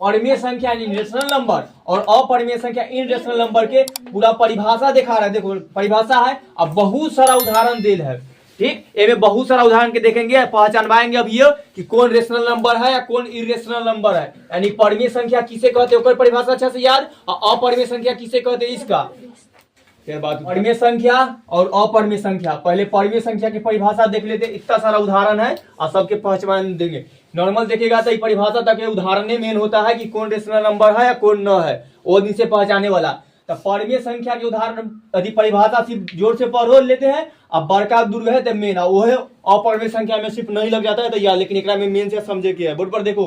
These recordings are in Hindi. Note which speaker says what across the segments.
Speaker 1: परिमेय संख्या यानी रेशनल नंबर और अपरिमेय संख्या इनरेशनल नंबर के पूरा परिभाषा दिखा रहा है। देखो परिभाषा है, अब बहुत सारा उदाहरण दिल है। ठीक, ये बहुत सारा उदाहरण के देखेंगे, पहचानवाएंगे अब ये कि कौन रेशनल नंबर है या कौन इरेशनल नंबर है। यानी परिमेय संख्या किसे कहते हैं परिभाषा अच्छा से याद, और अपरिमेय संख्या किसे कहते हैं इसका। फिर बात परिमेय संख्या और अपरिमेय संख्या। पहले परिमेय संख्या की परिभाषा देख लेते, इतना सारा उदाहरण है और सबके पहचान देंगे। नॉर्मल देखेगा तो परिभाषा तक उदाहरण मेन होता है कि कौन रेशनल नंबर है या कौन न है, वो दिन से पहचाने वाला। तो परिमेय संख्या के उदाहरण यदि परिभाषा सिर्फ जोर से पढ़ लेते हैं, अब बड़का दुर्ग है तो मेन, वो है अपरिमेय संख्या में सिर्फ नहीं लग जाता है तो यार, लेकिन एक में मेन से समझे के है। बोर्ड पर देखो,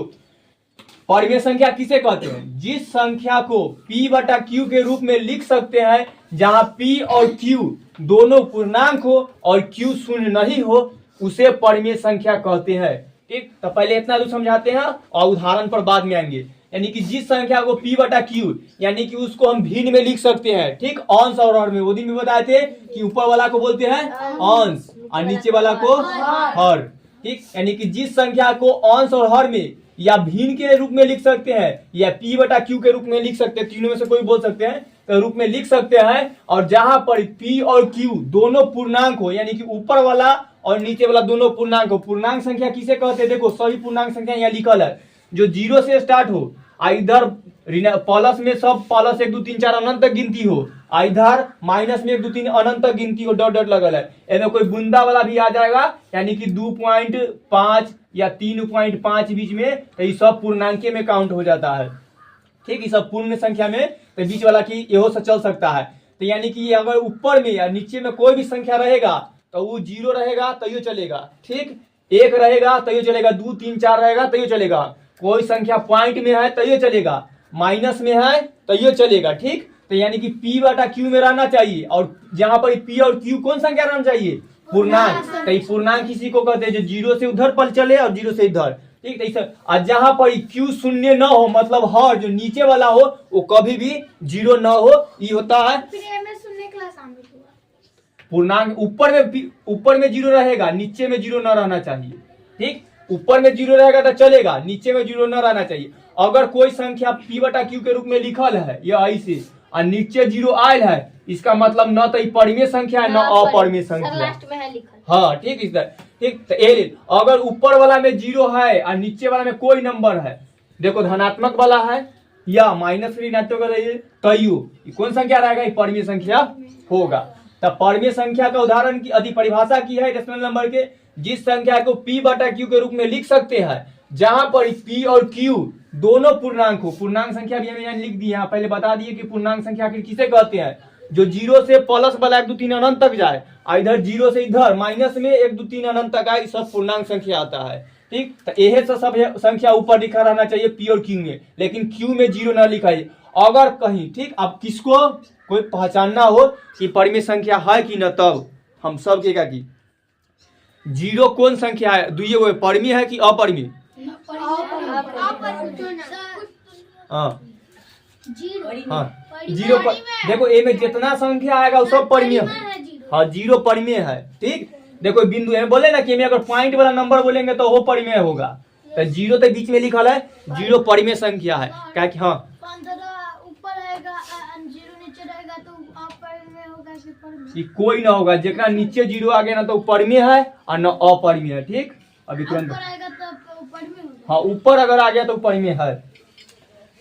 Speaker 1: परिमेय संख्या किसे कहते हैं, जिस संख्या को P बटा Q के रूप में लिख सकते हैं जहां P और Q दोनों पूर्णांक हो और Q शून्य नहीं हो, उसे परिमेय संख्या कहते हैं। ठीक, तो पहले इतना तो समझाते हैं और उदाहरण पर बाद में आएंगे। यानी कि जिस संख्या को P बटा Q यानी कि उसको हम भिन्न में लिख सकते हैं। ठीक, अंश और हर में, वो दिन में बताए थे कि ऊपर वाला को बोलते हैं अंश और नीचे वाला को हर। ठीक, यानी कि जिस संख्या को अंश और हर में या भिन्न के रूप में लिख सकते हैं या P बटा Q के रूप में लिख सकते हैं, तीनों में से कोई बोल सकते हैं, तो रूप में लिख सकते हैं, और जहां पर P और Q दोनों पूर्णांक हो, यानी कि ऊपर वाला और नीचे वाला दोनों पूर्णांक हो। पूर्णांक संख्या किसे कहते हैं, देखो सभी पूर्णांक संख्या यहाँ लिखल है, जो 0 से स्टार्ट हो, इधर प्लस में सब प्लस 1 2 3 4 अनंत तक गिनती हो, इधर माइनस में 1 2 3 अनंत तक गिनती हो, डॉट डॉट लगल है। इधर कोई बूंदा वाला भी आ जाएगा, यानी कि 2.5 या 3.5 बीच में, तो ये सब पूर्णांक में काउंट हो जाता है। ठीक, ये सब पूर्ण संख्या में, तो बीच वाला की यहो से चल सकता है। तो यानी कि अगर ऊपर में या नीचे में कोई भी संख्या रहेगा तो वो 0 रहेगा तो ये चलेगा। ठीक, 1 रहेगा तो ये चलेगा, 2 3 4 रहेगा तो ये चलेगा, कोई संख्या पॉइंट में है तो ये चलेगा, माइनस में है तो ये चलेगा। ठीक, तो यानी कि P बटा Q में रहना चाहिए, और जहां पर P और Q कौन संख्या रहना चाहिए, पूर्णांक। तो ये पूर्णांक किसी को कहते हैं जो 0 से उधर पर चले और 0 से इधर। ठीक, तो जहां पर Q शून्य न हो, मतलब हर जो नीचे वाला हो वो कभी भी 0 न हो, ये होता है पूर्णांक। ऊपर में 0 रहेगा, नीचे में 0 न रहना चाहिए। ठीक, ऊपर में 0 रहेगा तो चलेगा, नीचे में 0 न रहना चाहिए। अगर कोई संख्या P बटा Q के रूप में लिखल है या ऐसे और नीचे 0 आयल है, इसका मतलब न तो परिमेय संख्या है न अपरिमेय संख्या। हाँ, ठीक, इस तरह। ठीक, तो अगर ऊपर वाला में 0 है और नीचे वाला में कोई नंबर है, देखो धनात्मक वाला है या माइनस ऋणात्मक, तो कौन संख्या रहेगा, परिमेय संख्या होगा। तो परिमेय संख्या का उदाहरण की यदि परिभाषा की है रेशनल नंबर के, जिस संख्या को P बटा Q के रूप में लिख सकते हैं जहां पर P और Q दोनों पूर्णांक हो। पूर्णांक संख्या भी हमें लिख दी है, पहले बता दिए कि पूर्णांक संख्या किसे कहते हैं, जो 0 से प्लस वाला 1 2 3 अनंत तक जाए, इधर 0 से इधर माइनस में 1 2 3 अनंत तक आए, सब पूर्णांक संख्या आता है। ठीक, तो यह सब संख्या ऊपर लिखा रहना चाहिए P और Q में, लेकिन Q में 0 ना लिखा है अगर कहीं। ठीक, अब किसको कोई पहचानना हो कि परिमेय संख्या है कि न, तब हम सब कहेगा कि 0 कौन संख्या है, दुइये परिमेय है कि अपरिमेय। हाँ हाँ, 0 पर देखो ए में जितना संख्या आएगा वो सब परिमेय है। हाँ, 0 परिमेय है। ठीक, देखो बिंदु है, बोले ना कि अगर पॉइंट वाला नंबर बोलेंगे तो वो परिमेय होगा, तो 0 तो बीच में लिखा है, 0 परिमेय संख्या है। क्या कि हाँ, कोई ना होगा, जेकरा नीचे 0 आ गया ना तो परिमेय है और न अपरिमेय है। ठीक, अभी तुरंत हाँ, ऊपर अगर आ गया तो परिमेय है।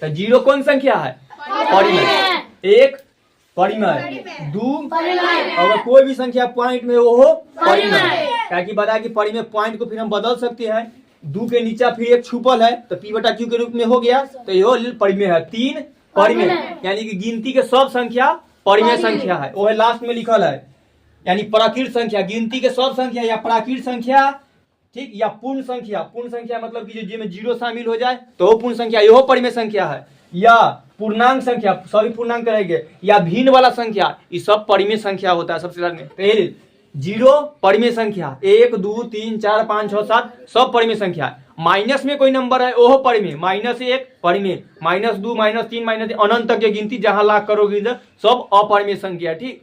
Speaker 1: तो 0 कौन संख्या है, परिमेय। 1 परिमेय, 2 अगर कोई भी संख्या पॉइंट में वो परिमेय। क्या कि बता कि परिमेय पॉइंट को फिर हम बदल सकते हैं, 2 के नीचे फिर 1 छुपल है तो P बटा Q के रूप में हो गया, तो ये परिमेय है। 3 परिमेय, यानी कि गिनती के सब संख्या परिमेय संख्या है, वो है लास्ट में लिखल है। यानी प्राकृत संख्या, गिनती के सब संख्या या प्राकृत संख्या। ठीक, या पूर्ण संख्या। पूर्ण संख्या मतलब कि जिसमें 0 शामिल हो जाए तो वो पूर्ण संख्या, यह परिमेय संख्या है। या पूर्णांक संख्या, सभी पूर्णांक रहेंगे, या भिन्न वाला संख्या, ये सब परिमेय संख्या होता है। सबसे पहले 0 परिमेय संख्या, 1 2 3 4 5 6 7 सब परिमेय संख्या है। माइनस में कोई नंबर है ओहो परिमेय, -1 परिमेय, -2 -3 -1 अनंत तक की गिनती जहां लाख करोगे इधर सब अपरिमेय संख्या। ठीक,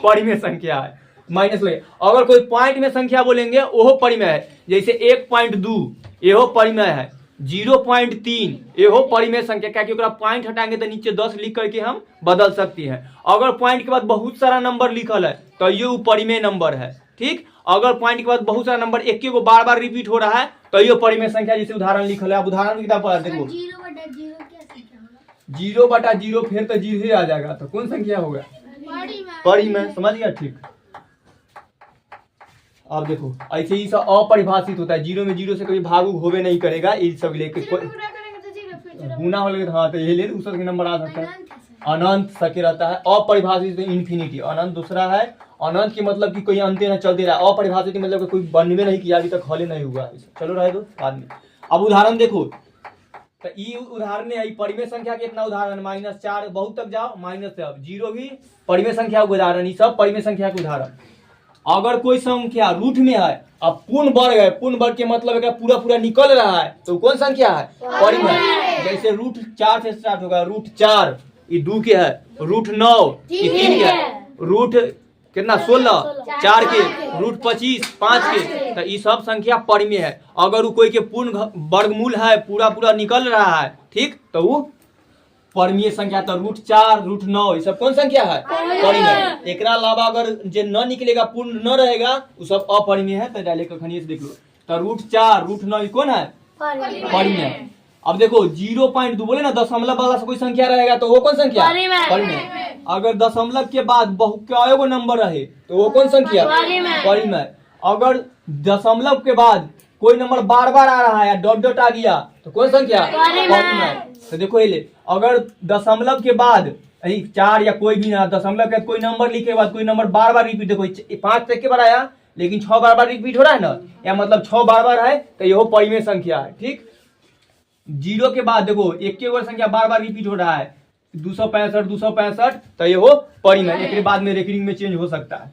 Speaker 1: परिमेय संख्या है। माइनस लगे, अगर कोई पॉइंट में संख्या बोलेंगे ओहो परिमेय है, जैसे 1.2 यहो परिमेय है, 0.3 ये हो परिमेय संख्या। क्या कि पॉइंट हटाएंगे तो नीचे 10 लिख करके हम बदल सकते हैं। अगर पॉइंट के बाद बहुत सारा नंबर लिखल है तो ये परिमेय नंबर है। ठीक, अगर पॉइंट के बाद बहुत सारा नंबर एक को बार बार रिपीट हो रहा है तो ये परिमेय संख्या। जैसे उदाहरण लिखल है, आप उदाहरण की किताब पर देखो, 0/0 फिर तो 0 ही आ जाएगा, तो कौन संख्या होगा? परिमेय। समझ गया? ठीक, अब देखो ऐसे ही सब अपरिभाषित होता है। 0 में 0 से कभी भाग होवे नहीं करेगा, ये सब लेके गुना हो लगे। हाँ, तो ये ले दूसरा नंबर आ सकता है। अनंत सके रहता है। अपरिभाषित इन्फिनिटी। अनंत दूसरा है। अनंत की मतलब कि कोई अंत ना चलते रहा। अपरिभाषित मतलब कोई बनवे नहीं किया, अभी तक हले नहीं हुआ। चलो रहे दो बाद में। अब उदाहरण देखो, तो ये उदाहरण है परिमेय संख्या के इतना उदाहरण -4 बहुत तक जाओ माइनस से। अब 0 भी परिमेय संख्या के उदाहरण, ये सब परिमेय संख्या के उदाहरण। अगर कोई संख्या रूट में है, अब पूर्ण वर्ग है, पूर्ण वर्ग के मतलब पूरा पूरा निकल रहा है, तो कौन संख्या है? परिमेय। जैसे √4 से स्टार्ट होगा, √4 ये 2 के है, √9 ये 3 के है, रूट कितना 16 4 के, √25 5 के, तो ये सब संख्या परिमेय है। अगर वो कोई के पूर्ण वर्गमूल है, पूरा पूरा निकल रहा है, ठीक, तो वो परिमेय संख्या। तो √4 √9 ये सब कौन संख्या है? परिमेय। एक अलावा अगर जो न निकलेगा, पूर्ण न रहेगा, वो सब अपरिमेय है। तो डायरेक्ट खनिए से देख लो, तो √4 √9 कौन है? परिमेय। अब देखो 0.2 बोले ना, दशमलव वाला से कोई संख्या रहेगा तो वो कौन संख्या? परिमेय। अगर दशमलव के बाद बहु गो नंबर रहे तो वो कौन संख्या? परिमेय। अगर दशमलव के बाद कोई नंबर बार बार आ रहा है, डॉट डॉट आ गया, तो कौन संख्या? परिमेय। तो देखो ये अगर दशमलव के बाद 4 या कोई भी ना, दशमलव के बाद कोई नंबर लिखे के बाद कोई नंबर बार बार रिपीट, देखो 5 तक के बार आया लेकिन 6 बार बार रिपीट हो रहा है ना, या मतलब 6 बार बार है, तो ये परिमेय संख्या है। ठीक, 0 के बाद देखो एक के और संख्या बार बार रिपीट हो रहा है, 265 तो ये हो परिमेय। एक बाद में रेकरिंग में चेंज हो सकता है।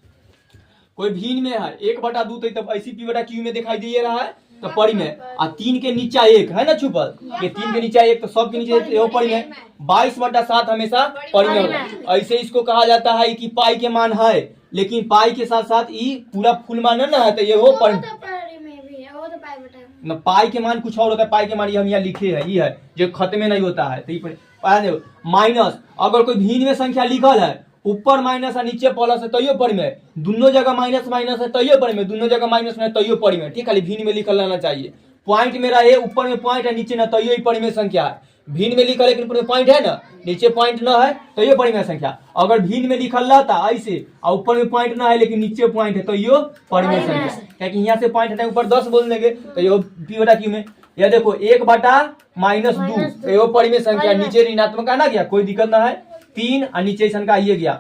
Speaker 1: कोई भिन्न में है 1/2 तो तब ऐसी p/q में दिखाई दे रहा है, तो परिमेय। और 3 के नीचा 1 है ना छुपल, ये 3 के नीचा 1 तो सब के नीचे ये परिमेय। 22/7 हमेशा परिमेय होगा। ऐसे इसको कहा जाता है कि पाई के मान है, लेकिन पाई के साथ साथ ई पूरा फुल मान है ना, तो ये हो परिमेय। पाई के मान कुछ और होता है, पाई के मान ये हम यहाँ लिखे है, ये है जो खत्म नहीं होता है। तो माइनस, अगर कोई भिन्न में संख्या लिखल है, ऊपर माइनस और नीचे प्लस है तो ये परिमेय। दोनों जगह माइनस माइनस है तो ये परिमेय, दोनों जगह माइनस में है तो ये परिमेय। ठीक, खाली भिन्न में लिखल रहना चाहिए। पॉइंट में रहे, ऊपर में पॉइंट है नीचे ना, तो ये परिमेय संख्या है। भिन्न में लिखल लेकिन ऊपर में पॉइंट है ना, नीचे पॉइंट ना है, तो ये परिमेय संख्या। अगर भिन्न में लिखल रहता ऐसे और ऊपर में पॉइंट ना है लेकिन नीचे पॉइंट है, तो ये परिमेय संख्या। क्योंकि यहाँ से पॉइंट हटाए ऊपर 10 बोल देंगे, तो ये p/q में यह देखो 1/-2 तो ये परिमेय संख्या। नीचे ऋणात्मक आना गया, कोई दिक्कत ना है। 3 और नीचे संख्या ये गया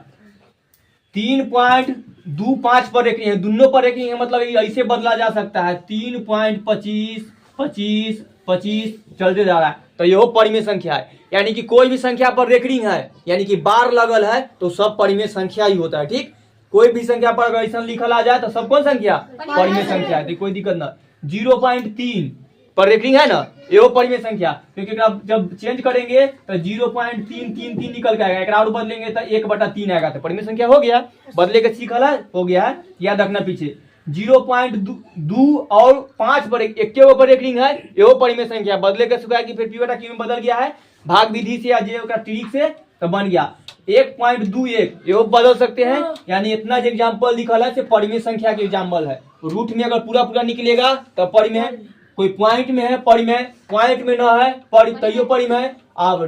Speaker 1: 3.25 पर रेखिंग है, दोनों पर रेखिंग है, मतलब ऐसे बदला जा सकता है। 3.25 25 25 चलते जा रहा है, तो ये परिमेय संख्या है। यानी कि कोई भी संख्या पर रेखरिंग है, यानी कि बार लगल है, तो सब परिमेय संख्या ही होता है। ठीक, कोई भी संख्या पर अगर ऐसा लिखल आ जाए तो सब कौन संख्या? परिमेय संख्या है। कोई दिक्कत ना। 0.3 पर रेखरिंग है ना, ये परिमेय संख्या, क्योंकि जब चेंज करेंगे तो 0.333 निकल के आएगा, एक और बदलेंगे तो 1/3 आएगा, तो परिमेय संख्या हो गया। बदले के सीखल है, हो गया है, याद रखना पीछे। 0.2 और 5 पर एक के ऊपर रेखरिंग है, ये परिमेय संख्या। बदले के सुखा कि फिर p/q में बदल गया है, भाग विधि से या जे ट्रिक से, तो बन गया 1.21 ये बदल सकते हैं। यानी इतना जो एग्जाम्पल लिखल है से परिमेय संख्या के एग्जाम्पल है। रूट में अगर पूरा पूरा निकलेगा तो परिमेय, कोई पॉइंट में है परिमेय, पॉइंट में न है तैयो परिमेय, अब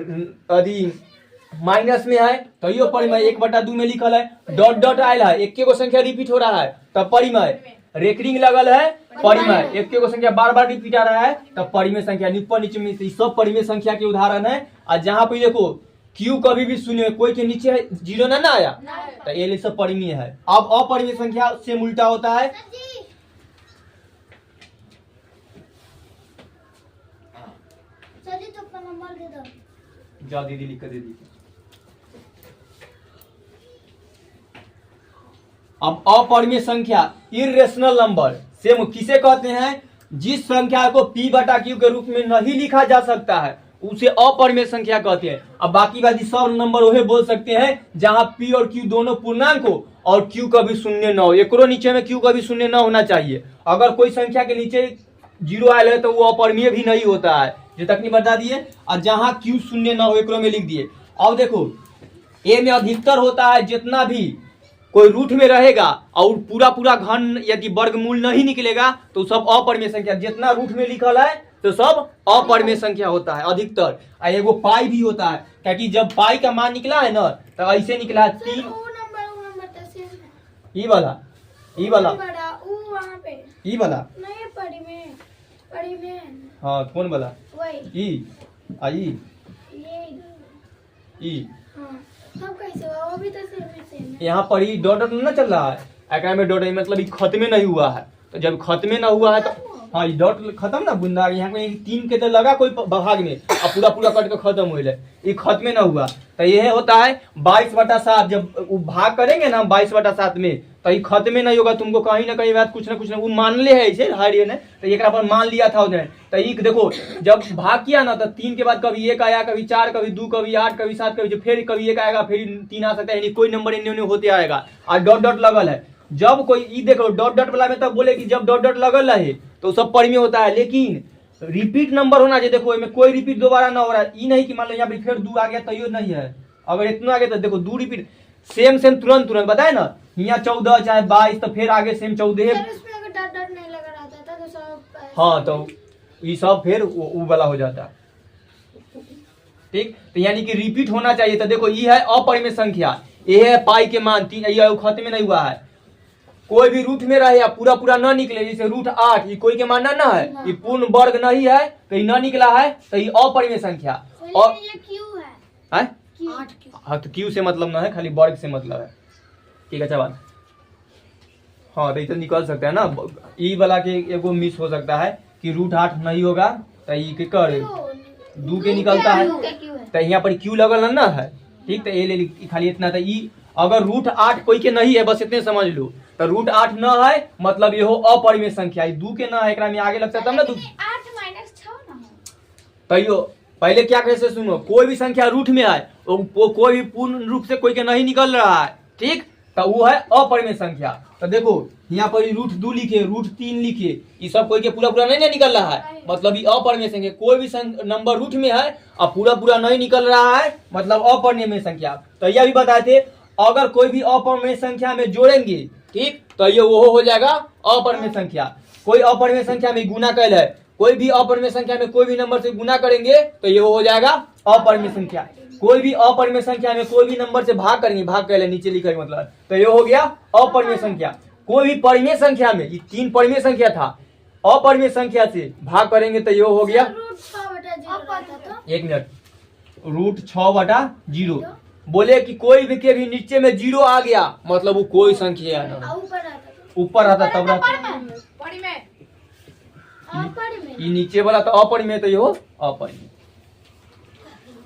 Speaker 1: यदि माइनस में है तैयो परिमेय। 1/2 में लिखल है, डॉट डॉट आयल है, एक को संख्या रिपीट हो रहा है तब परिमेय। रेकरिंग लगल है परिमेय, एक को संख्या बार बार रिपीट आ रहा है तब परिमेय संख्या। ऊपर नीचे में सब परिमेय संख्या के उदाहरण है। और जहाँ पे देखो क्यू कभी भी शून्य, कोई के नीचे 0 ना आया, तो ये सब परिमेय है। अब अपरिमेय संख्या से उल्टा होता है। जाओ दीदी लिख कर दे दी। अब अपरिमेय संख्या इर्रेशनल नंबर से किसे कहते हैं? जिस संख्या को p/q के रूप में नहीं लिखा जा सकता है उसे अपरिमेय संख्या कहते हैं। अब बाकी सब नंबर वही बोल सकते हैं जहां p और q दोनों पूर्णांक हो और q कभी शून्य न हो। एक नीचे में q कभी शून्य न होना चाहिए। अगर कोई संख्या के नीचे 0 आयल है तो वो अपरिमेय भी नहीं होता है। जो तक नहीं बता दिए, और जहां क्यू शून्य ना हो एकरो में लिख दिए। अब देखो ए में अधिकतर होता है जितना भी कोई रूट में रहेगा और पूरा पूरा घन यदि वर्गमूल नहीं निकलेगा तो सब अपरिमेय संख्या, जितना रूट में लिखल है तो सब अपरिमेय संख्या होता है अधिकतर। और एगो पाई भी होता है, क्योंकि जब पाई का मान निकला है ना तो ऐसे निकला है 3 ई वाला ई वाला ई वाला हाँ कौन वाला ई आई ई यहाँ पर ही डॉट डॉट ना चल रहा है, एकरा में डॉट मतलब ये खत्मे नहीं हुआ है। तो जब खत्मे ना हुआ है तो हाँ ये डॉट खत्म ना बुंदा, यहाँ पे 3 के तो लगा कोई भाग में और पूरा पूरा कट के खत्म हो जाए, ये खत्मे ना हुआ तो यह होता है 22/7। जब वो भाग करेंगे ना 22/7 में तो ये खत्मे नहीं होगा, तुमको कहीं ना कहीं बात कुछ ना वो मान ले है ऐसे हारिए ने, तो एक पर मान लिया था उन्हें। तो ये देखो जब भाग किया ना तो 3 के बाद कभी 1 आया, कभी 4, कभी 2, कभी 8, कभी 7, कभी फिर कभी 1 आएगा, फिर 3 आ सकता है, यानी कोई नंबर इन्हें होते आएगा। और डॉट डॉट लगल है, जब कोई ई देखो डॉट डॉट वाला में तब बोले कि जब डॉट डॉट लगल रहे तो सब परिमेय होता है, लेकिन रिपीट नंबर होना चाहिए। देखो इसमें कोई रिपीट दोबारा ना हो रहा है, ई नहीं कि मान लो यहाँ पे फिर 2 आ गया तो ये नहीं है, अगर इतना आ गया तो देखो 2 रिपीट सेम तुरंत बताए ना, यहाँ 14 चाहे 22 तो फिर आगे सेम 14। हाँ तो ये सब फिर वो वाला हो जाता है, ठीक। तो यानी कि रिपीट होना चाहिए। तो देखो ये है अपरिमेय संख्या, ये है पाई के मान 3, ये खत्म में नहीं हुआ है, कोई भी रूट में रहे या पूरा पूरा न निकले, जैसे रूट 8 ये कोई के मान ना है, ये पूर्ण वर्ग नहीं है तो ये न निकला है तो ये अपरिमेय संख्या। और हाँ तो क्यू से मतलब ना है, खाली वर्ग से मतलब है, ठीक है। अच्छा बात हाँ तो निकल सकता है ना, ई वाला के एगो मिस हो सकता है कि रूट 8 नहीं होगा तो ये कर 2 के निकलता है, तो यहाँ पर क्यू लगल ना है, ठीक। तो ये ले खाली इतना, तो ई अगर रूट 8 कोई के नहीं है बस इतने समझ लो, तो रूट 8 न है मतलब ये हो अपरिमेय संख्या, 2 के न है, एकरा में आगे लगता है तब ना 2 तो यो पहले क्या कैसे सुनो, कोई भी संख्या रूट में आए वो कोई भी पूर्ण रूप से कोई के नहीं निकल रहा है, ठीक, तो वो है अपरिमेय संख्या। तो देखो यहाँ पर रूट 2 लिखे, रूट 3 लिखे, ये सब कोई के पूरा पूरा नहीं निकल रहा है, मतलब ये अपरिमेय संख्या। कोई भी नंबर रूट में है और पूरा पूरा नहीं निकल रहा है मतलब अपरिमेय संख्या। तो यह भी बताए थे अगर कोई भी अपरिमेय संख्या में जोड़ेंगे, ठीक, तो ये वो हो जाएगा अपरिमेय संख्या। कोई अपरिमेय संख्या में गुना कैल है, कोई भी अपरिमेय संख्या में कोई भी नंबर से गुना करेंगे तो ये हो जाएगा अपरिमेय संख्या। कोई भी अपरिमेय संख्या में कोई भी नंबर से भाग करेंगे, भाग कैल नीचे लिखा है मतलब, तो ये हो गया अपरिमेय संख्या। कोई भी परिमेय संख्या में, ये 3 परिमेय संख्या था, अपरिमेय संख्या से भाग करेंगे तो ये हो गया 1 मिनट रूट 6/0। बोले कि कोई भी के भी नीचे में 0 आ गया मतलब वो कोई संख्या है, ऊपर आता तब ये नीचे वाला तो अपरिमेय, तो ये हो अपरिमेय।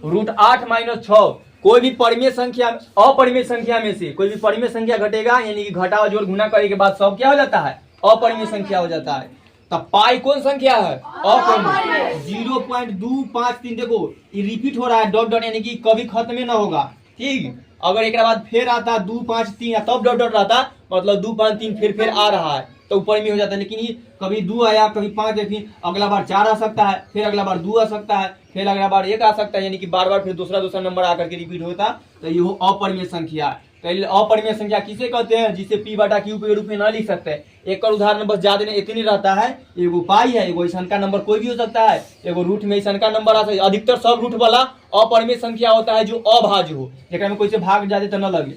Speaker 1: रूट 8 - 6 कोई भी परिमेय संख्या, अपरिमेय संख्या में से कोई भी परिमेय संख्या घटेगा, यानी कि घटा और जोड़ गुना करने के बाद सब क्या हो जाता है, अपरिमेय संख्या हो जाता है। तब पाई कौन संख्या है, अपरिमेय। 0.253 देखो ये रिपीट हो रहा है, डॉट डॉट यानी कि कभी खत्म ना होगा, ठीक। अगर एक बाद फिर आता 2 5 3 तब डॉट डॉट रहता मतलब 2 5 3 फिर आ रहा है तो ऊपर में हो जाता है। लेकिन ये कभी 2 आया, कभी 5, फिर अगला बार 4 आ सकता है, फिर अगला बार 2 आ सकता है, फिर अगला बार 1 आ सकता है, यानी कि बार बार फिर दूसरा नंबर आकर के रिपीट होता, तो ये हो अपरिमेय संख्या। तो अपरिमेय संख्या किसे कहते हैं, जिसे p/q के रूप में न लिख सकते। एक और उदाहरण बस ज्यादा इतनी रहता है, एगो पाई है, एगो ऐसा का नंबर कोई भी हो सकता है, एगो रूट में ऐसा का नंबर आता है। अधिकतर सब रूट वाला अपरिमेय संख्या होता है जो अभाज्य हो, जेकरा में कोई से भाग जाते तो न लगे,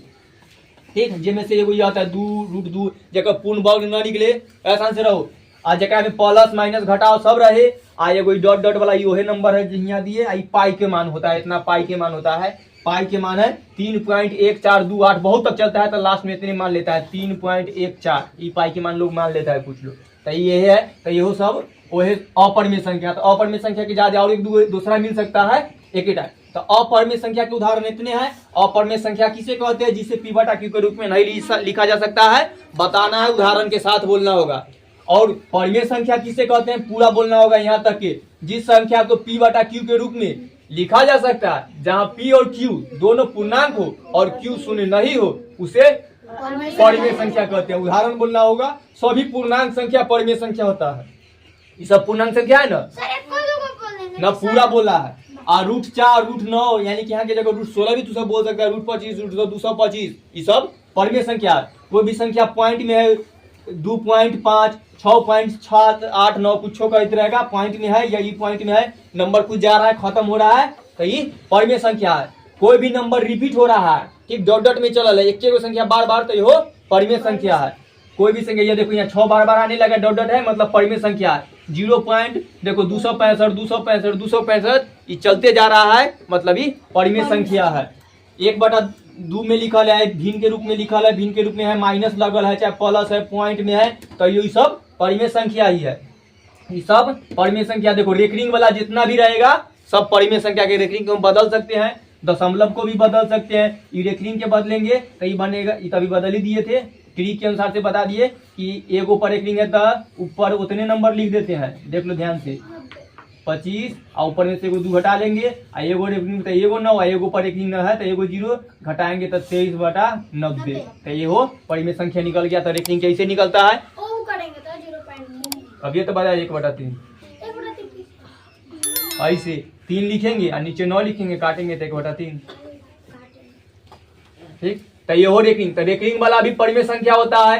Speaker 1: ठीक। जिनमें से एगो ये आता है 2 रूट 2 जगह पूर्ण वर्ग न निकले, ऐसा से रहो। आ जगह में प्लस माइनस घटाओ सब रहे, आ एगो डॉट डॉट वाला ये नंबर है यहाँ दिए, आई पाई के मान होता है, इतना पाई के मान होता है। पाई के मान है 3.1428, बहुत तक चलता है तो लास्ट में इतने मान लेता है 3.14, ये पाई के मान लोग मान लेता है कुछ लोग। तो ये है, तो ये सब वही अपरिमेय संख्या। तो अपरिमेय संख्या की ज्यादा और एक दूसरा मिल सकता है एक ही टाइम। तो अपरिमेय संख्या के उदाहरण इतने हैं। अपरिमेय संख्या किसे कहते हैं, जिसे p/q के रूप में नहीं लिखा जा सकता है, बताना है, उदाहरण के साथ बोलना होगा। और परिमेय संख्या किसे कहते हैं, पूरा बोलना होगा यहाँ तक के, जिस संख्या को p/q के रूप में लिखा जा सकता है, जहाँ p और q दोनों पूर्णांक हो और q शून्य नहीं हो, उसे परिमेय संख्या कहते हैं। उदाहरण बोलना होगा, सभी पूर्णांक संख्या परिमेय संख्या होता है। ये सब पूर्णांक संख्या है ना, न पूरा बोला है। और रूट 4 रूट 9 यानी कि यहाँ की जगह रूट 16 भी तू सब बोल सकता है, रूट 25 रूट 225 ये सब परिमेय संख्या है। कोई भी संख्या पॉइंट में है 2.5 6.7 8 9 कुछ का इतना रहेगा, पॉइंट में है या ये पॉइंट में है, नंबर कुछ जा रहा है खत्म हो रहा है तो ये परिमेय संख्या है। कोई भी नंबर रिपीट हो रहा है, ठीक डॉट डॉट में चल है एक संख्या बार बार तो ये हो परिमेय संख्या है। कोई भी संख्या ये देखो यहाँ 6 बार बार आने लगा डॉट डॉट है मतलब परिमेय संख्या है। 0 पॉइंट देखो 265 265 265 ये चलते जा रहा है मतलब ये परिमेय संख्या है। 1/2 में लिखल है, भिन्न के रूप में लिखल है, भिन्न के रूप में है, माइनस लगल है चाहे प्लस है, पॉइंट में है तो ये सब परिमेय संख्या ही है। ये सब परिमेय संख्या देखो रेकरिंग वाला जितना भी रहेगा सब परिमेय संख्या के रेकरिंग को हम बदल सकते हैं, दशमलव को भी बदल सकते हैं। ये रेकरिंग के बदलेंगे तो ये बनेगा, ये तभी बदल ही दिए थे ट्रिक के अनुसार से बता दिए कि एगो पर रेकरिंग है तो ऊपर उतने नंबर लिख देते हैं, देख लो ध्यान से 25 और ऊपर में से एगो 2 घटा लेंगे और एगो रेकरिंग तो एगो 9 एगो पर रेकरिंग है तो एगो 0 घटाएंगे तो 23/90 तो ये हो परिमेय संख्या निकल गया। तो रेकरिंग कैसे निकलता है अब ये तो बता 1/3 ऐसे 3 लिखेंगे और नीचे 9 लिखेंगे काटेंगे तो 1/3 ठीक। तो ये हो रेकरिंग, तो रेकरिंग वाला भी परिमेय संख्या होता है।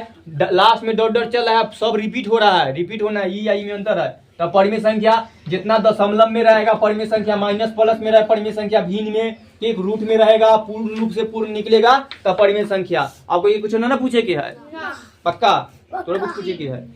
Speaker 1: लास्ट में डॉट डॉट चल रहा है सब रिपीट हो रहा है, रिपीट होना है ई में अंतर है। तो परिमेय संख्या जितना दशमलव में रहेगा परिमेय संख्या, माइनस प्लस में रहेगा परिमेय संख्या, भिन्न में एक रूट में रहेगा, पूर्ण रूप से पूर्ण निकलेगा तो परिमेय संख्या। आपको ये कुछ ना पूछे के है पक्का, थोड़ा कुछ पूछे के है।